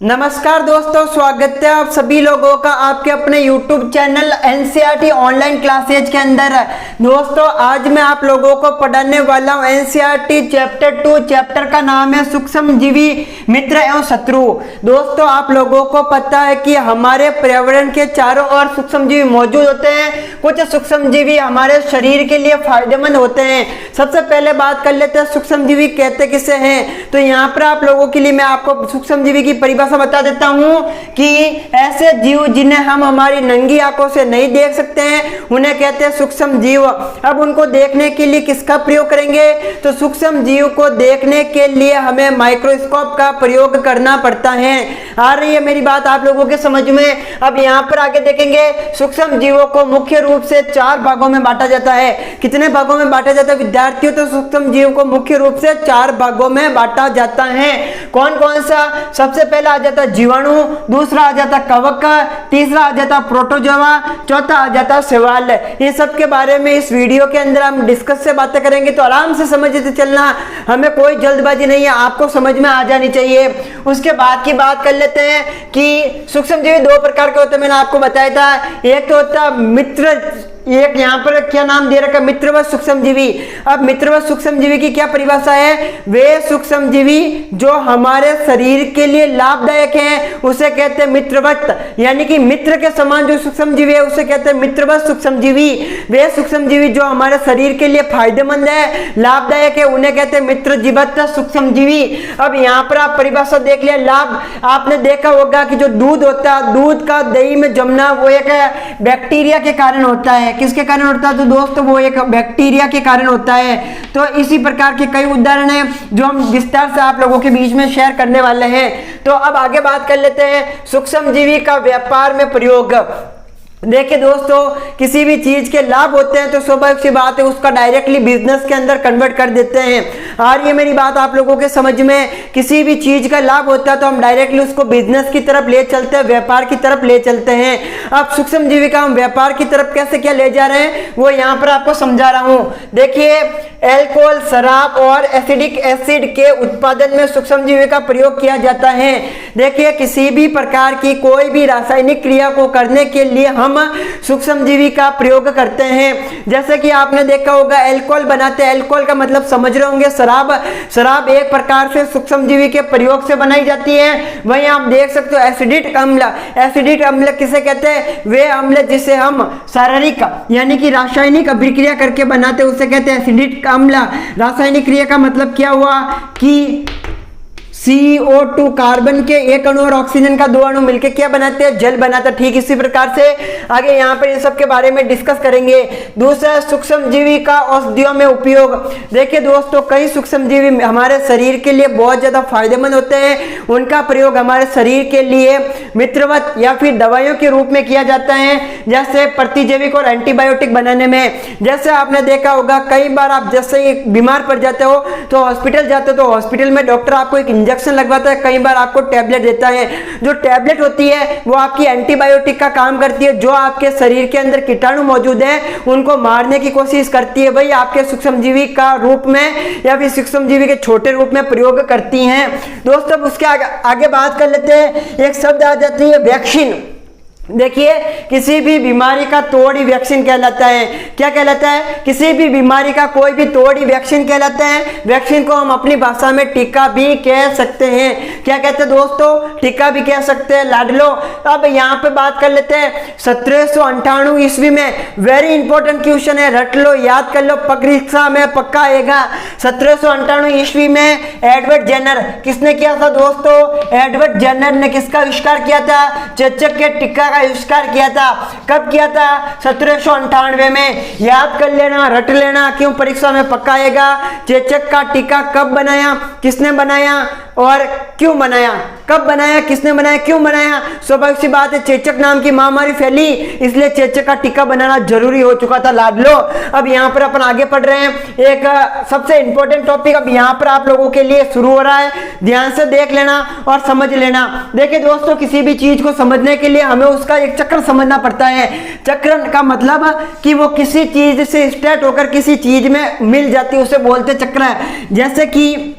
नमस्कार दोस्तों, स्वागत है आप सभी लोगों का आपके अपने YouTube channel NCERT online classes के अंदर। दोस्तों आज मैं आप लोगों को पढ़ाने वाला हूं एनसीईआरटी चैप्टर 2। चैप्टर का नाम है सूक्ष्मजीवी मित्र एवं शत्रु। दोस्तों आप लोगों को पता है कि हमारे पर्यावरण के चारों ओर सूक्ष्मजीवी मौजूद होते हैं। कुछ सूक्ष्मजीवी हमारे शरीर के लिए फायदेमंद होते हैं। सबसे पहले बात कर लेते हैं सूक्ष्मजीवी कहते किसे हैं। तो यहाँ पर आप लोगों के लिए मैं आपको सूक्ष्मजीवी की परिभाषा बता देता हूं कि ऐसे जीव जिन्हें हम हमारी नंगी आंखों से नहीं देख सकते हैं उन्हें कहते हैं सूक्ष्म जीव। अब उनको देखने के लिए किसका प्रयोग करेंगे, तो सूक्ष्म जीव को देखने के लिए हमें माइक्रोस्कोप का प्रयोग करना पड़ता है। आ रही है मेरी बात आप लोगों के समझ में। अब यहाँ पर आगे देखेंगे सूक्ष्म जीवों को मुख्य रूप से 4 भागों में बांटा जाता है। कितने भागों में बांटा जाता है विद्यार्थियों, तो सूक्ष्म जीव को मुख्य रूप से 4 भागों में बांटा जाता है। कौन कौन सा? सबसे पहला आ जाता जीवाणु, दूसरा आ जाता कवक, तीसरा आ जाता प्रोटोजोआ, चौथा आ जाता शैवाल। ये सब के बारे में इस वीडियो के अंदर हम डिस्कस से बातें करेंगे, तो आराम से समझते चलना, हमें कोई जल्दबाजी नहीं है, आपको समझ में आ जानी चाहिए। उसके बाद की बात कर लेते हैं कि सूक्ष्मजीवी 2 प्रकार के होते हैं। मैंने आपको बताया था, एक तो होता मित्र, एक यहाँ पर क्या नाम दे रखा, मित्रवत सूक्ष्मजीवी। अब मित्रवत सूक्ष्मजीवी की क्या परिभाषा है? वे सूक्ष्मजीवी जो हमारे शरीर के लिए लाभदायक हैं उसे कहते हैं मित्रवत, यानी कि मित्र के समान जो सूक्ष्मजीवी है उसे कहते हैं मित्रवत सूक्ष्मजीवी। वे सूक्ष्मजीवी जो हमारे शरीर के लिए फायदेमंद है, लाभदायक है, उन्हें कहते हैं मित्रजीवत सूक्ष्मजीवी। अब यहाँ पर आप परिभाषा देख लिया। लाभ आपने देखा होगा कि जो दूध होता है, दूध का दही में जमना वो एक बैक्टीरिया के कारण होता है। किसके कारण होता है? तो दोस्तों वो एक बैक्टीरिया के कारण होता है। तो इसी प्रकार के कई उदाहरण हैं जो हम विस्तार से आप लोगों के बीच में शेयर करने वाले हैं। तो अब आगे बात कर लेते हैं सूक्ष्मजीवी का व्यापार में प्रयोग। देखिए दोस्तों, किसी भी चीज के लाभ होते हैं तो स्वाभाविक सी बात है उसका डायरेक्टली बिजनेस के अंदर कन्वर्ट कर देते हैं। आ रही है मेरी बात आप लोगों के समझ में? किसी भी चीज का लाभ होता है तो हम डायरेक्टली उसको बिजनेस की तरफ ले चलते हैं, व्यापार की तरफ ले चलते हैं। अब सूक्ष्मजीवी का हम व्यापार की तरफ कैसे क्या ले जा रहे हैं वो यहाँ पर आपको समझा रहा हूं। देखिए एल्कोहल, शराब और एसिडिक एसिड के उत्पादन में सूक्ष्मजीवी का प्रयोग किया जाता है। देखिए किसी भी प्रकार की कोई भी रासायनिक क्रिया को करने के लिए हम सूक्ष्मजीवी का प्रयोग करते हैं। जैसे कि आपने देखा होगा एल्कोहल बनाते हैं, एल्कोहल का मतलब समझ रहे होंगे शराब। शराब एक प्रकार से सूक्ष्मजीवी के प्रयोग से बनाई जाती है। वहीं आप देख सकते हो एसिडिक अम्ल। एसिडिक अम्ल किसे कहते हैं? वे अम्ल जिसे हम शारीरिक यानी कि रासायनिक अभिक्रिया करके बनाते हैं उसे कहते हैं एसिडिक अम्ल। रासायनिक क्रिया का मतलब क्या हुआ कि CO2 कार्बन के एक अणु और ऑक्सीजन का 2 अणु मिलकर क्या बनाते हैं? जल बनाता है। ठीक इसी प्रकार से आगे यहाँ पर इन सब के बारे में डिस्कस करेंगे। दूसरा सूक्ष्मजीवी का औषधियों में उपयोग। देखिए दोस्तों कई सूक्ष्मजीवी हमारे शरीर के लिए बहुत ज्यादा फायदेमंद होते हैं। उनका प्रयोग हमारे शरीर के लिए मित्रवत या फिर दवाइयों के रूप में किया जाता है, जैसे प्रतिजैविक और एंटीबायोटिक बनाने में। जैसे आपने देखा होगा कई बार आप जैसे बीमार पड़ जाते हो तो हॉस्पिटल जाते हो, तो हॉस्पिटल में डॉक्टर आपको एक इंजेक्शन लगवाता है, कई बार आपको टैबलेट देता है। जो टैबलेट होती है वो आपकी एंटीबायोटिक का काम करती है, जो आपके शरीर के अंदर कीटाणु मौजूद है उनको मारने की कोशिश करती है। वही आपके सूक्ष्मजीवी का रूप में या फिर सूक्ष्मजीवी के छोटे रूप में प्रयोग करती हैं। दोस्तों उसके आगे बात कर लेते हैं। एक शब्द आ जाती है वैक्सीन। देखिए किसी भी बीमारी का तोड़ ही वैक्सीन कहलाता है। क्या कहलाता है? किसी भी बीमारी का कोई भी तोड़ ही वैक्सीन कहलाता है। वैक्सीन को हम अपनी भाषा में टीका भी कह सकते हैं। क्या कहते हैं दोस्तों? टीका भी कह सकते हैं, लाडलो। अब यहाँ पे बात कर लेते हैं 1798 ईस्वी में। वेरी इंपॉर्टेंट क्वेश्चन है, रट लो, याद कर लो, परीक्षा में पक्का आएगा। 1798 ईस्वी में एडवर्ड जेनर, किसने किया था दोस्तों? एडवर्ड जेनर ने किसका आविष्कार किया था? चेचक के टीका का आविष्कार किया था। कब किया था? 1798 में। याद कर लेना, रट लेना, क्यों परीक्षा में पक्का आएगा। चेचक का टीका कब बनाया, किसने बनाया और क्यों बनाया? कब बनाया, किसने बनाया, क्यों बनाया? स्वाभाविक सी बात है, चेचक नाम की महामारी फैली इसलिए चेचक का टीका बनाना जरूरी हो चुका था, लाडलो। अब यहाँ पर अपन आगे पढ़ रहे हैं। एक सबसे इंपॉर्टेंट टॉपिक अब यहाँ पर आप लोगों के लिए शुरू हो रहा है, ध्यान से देख लेना और समझ लेना। देखिए दोस्तों किसी भी चीज को समझने के लिए हमें उसका एक चक्र समझना पड़ता है। चक्र का मतलब कि वो किसी चीज से स्टार्ट होकर किसी चीज में मिल जाती है, उसे बोलते चक्र है। जैसे कि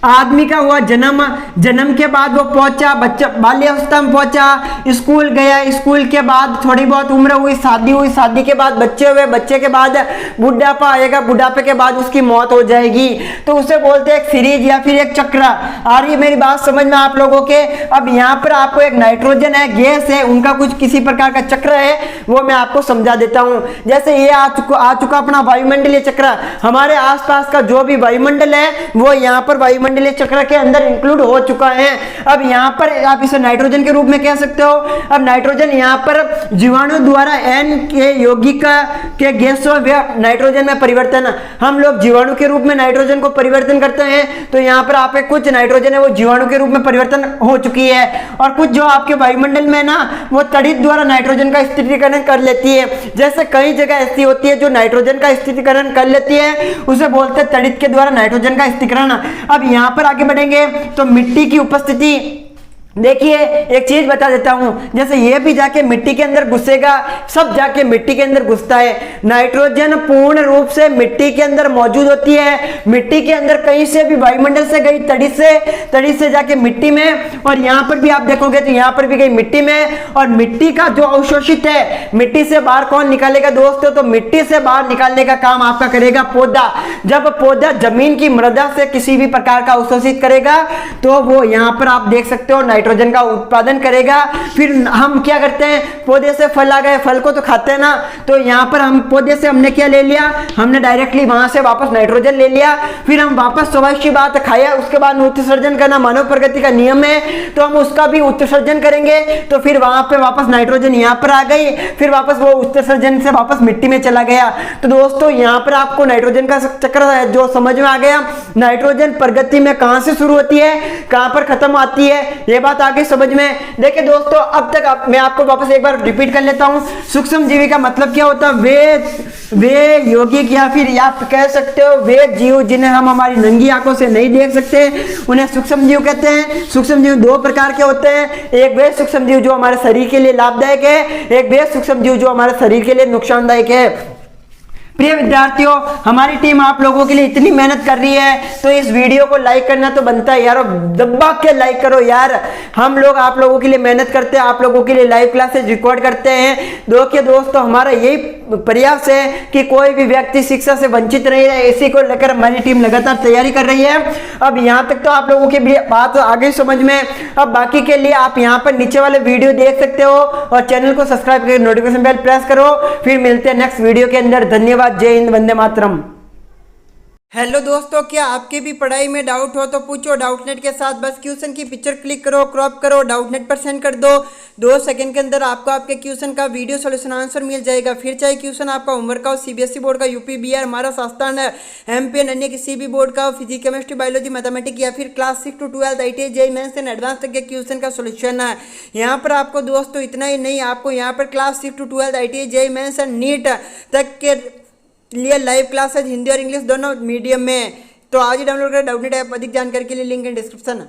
आदमी का हुआ जन्म, जन्म के बाद वो पहुंचा बच्चा बाल्यावस्था में पहुंचा, स्कूल गया, स्कूल के बाद थोड़ी बहुत उम्र हुई, शादी के बाद बच्चे हुए, बच्चे के बाद बुढ़ापा आएगा, बुढ़ापे के बाद उसकी मौत हो जाएगी। तो उसे बोलते हैं एक सीरीज या फिर एक चक्र। आ रही है मेरी बात समझ में आप लोगों के? अब यहाँ पर आपको एक नाइट्रोजन है, गैस है, उनका कुछ किसी प्रकार का चक्र है, वो मैं आपको समझा देता हूं। जैसे ये आ चुका अपना वायुमंडलीय चक्र। हमारे आसपास का जो भी वायुमंडल है वो यहाँ पर वायुमंडलीय चक्र के अंदर इंक्लूड हो चुका है। अब यहाँ पर आप इसे नाइट्रोजन के रूप में कह सकते हो। अब नाइट्रोजन यहाँ पर जीवाणु द्वारा N के यौगिक के गैसों व नाइट्रोजन में परिवर्तन, हम लोग जीवाणु के रूप में नाइट्रोजन को परिवर्तन करते हैं। तो यहाँ पर आपके कुछ नाइट्रोजन है वो जीवाणु के रूप में परिवर्तन हो चुकी है, और कुछ जो आपके वायुमंडल में ना वो तड़ित द्वारा नाइट्रोजन का स्थिरीकरण कर लेती है। जैसे कई जगह ऐसी होती है जो नाइट्रोजन का स्थिरीकरण कर लेती है, उसे बोलते हैं तड़ित के द्वारा नाइट्रोजन का स्थिरीकरण। अब यहाँ पर आगे बढ़ेंगे तो मिट्टी की उपस्थिति। देखिए एक चीज बता देता हूं, जैसे ये भी जाके मिट्टी के अंदर घुसेगा, सब जाके मिट्टी के अंदर घुसता है। नाइट्रोजन पूर्ण रूप से मिट्टी के अंदर मौजूद होती है। मिट्टी के अंदर कहीं से भी वायुमंडल से गई तड़ी से जाके मिट्टी में, और यहाँ पर भी आप देखोगे तो यहाँ पर भी गई मिट्टी में। और मिट्टी का जो अवशोषित है, मिट्टी से बाहर कौन निकालेगा दोस्तों? तो मिट्टी से बाहर निकालने का काम आपका करेगा पौधा। जब पौधा जमीन की मृदा से किसी भी प्रकार का अवशोषित करेगा तो वो यहाँ पर आप देख सकते हो नाइट्रोजन का उत्पादन करेगा। फिर हम क्या करते हैं, पौधे से फल आ गए, फल को तो खाते हैं ना, तो यहाँ पर हम पौधे से हमने क्या ले लिया, हमने डायरेक्टली वहां से वापस नाइट्रोजन ले लिया। फिर हम वापस स्वाभाविक सी बात खाया, उसके बाद उत्सर्जन करना मानव प्रगति का नियम है, तो हम उसका भी उत्सर्जन करेंगे। तो फिर वहां पे वापस नाइट्रोजन यहाँ पर आ गई, फिर वापस वो उत्सर्जन से वापस मिट्टी में चला गया। तो दोस्तों यहाँ पर आपको नाइट्रोजन का चक्र जो समझ में आ गया। नाइट्रोजन प्रगति में कहां से शुरू होती है, कहां पर खत्म आती है, ये बात आगे समझ में। देखिए दोस्तों अब तक मैं आपको वापस एक बार रिपीट कर लेता हूं। सूक्ष्म जीवी का मतलब क्या होता है? वे यौगिक या फिर आप कह सकते हो वे जीव जिन्हें हम हमारी नंगी आंखों से नहीं देख सकते, उन्हें सूक्ष्म जीव कहते हैं। सूक्ष्म जीव दो प्रकार के होते हैं, एक वे सूक्ष्म जीव जो हमारे शरीर के लिए लाभदायक है, एक वे सूक्ष्म जीव जो हमारे शरीर के लिए नुकसानदायक है। प्रिय विद्यार्थियों, हमारी टीम आप लोगों के लिए इतनी मेहनत कर रही है, तो इस वीडियो को लाइक करना तो बनता है यार, दबा के लाइक करो यार। हम लोग आप लोगों के लिए मेहनत करते हैं, आप लोगों के लिए लाइव क्लासेस रिकॉर्ड करते हैं। दोस्तों हमारा यही प्रयास है कि कोई भी व्यक्ति शिक्षा से वंचित नहीं रहे, इसी को लेकर हमारी टीम लगातार तैयारी कर रही है। अब यहाँ तक तो आप लोगों की बात आगे समझ में। अब बाकी के लिए आप यहाँ पर नीचे वाले वीडियो देख सकते हो, और चैनल को सब्सक्राइब करके नोटिफिकेशन बेल प्रेस करो। फिर मिलते हैं नेक्स्ट वीडियो के अंदर। धन्यवाद। जय हिंद, वंदे मातरम। हेलो दोस्तों, क्या आपके भी पढ़ाई में डाउट हो तो पूछो डाउटनेट के साथ। बस क्वेश्चन की पिक्चर क्लिक करो, क्रॉप करो, डाउटनेट पर सेंड कर दो। 2 सेकंड के अंदर आपको आपके क्वेश्चन का वीडियो सॉल्यूशन आंसर मिल जाएगा। फिर चाहे क्वेश्चन आपका होमवर्क का हो, सीबीएसई बोर्ड का, यूपी बिहार महाराष्ट्र राजस्थान एमपी अन्य किसी भी बोर्ड का, फिजिक्स केमिस्ट्री बायोलॉजी मैथमेटिक्स, या फिर class 6 to 12 ITI JEE mains and advance तक के क्वेश्चन का सोल्यूशन है। यहाँ पर आपको दोस्तों इतना ही नहीं, आपको यहाँ पर class 6 to 12 ITI JEE mains and NEET तक के लिए लाइव क्लासेज हिंदी और इंग्लिश दोनों मीडियम में। तो आज ही डाउनलोड करें डाउटनेट ऐप। अधिक जानकारी के लिए लिंक इन डिस्क्रिप्शन।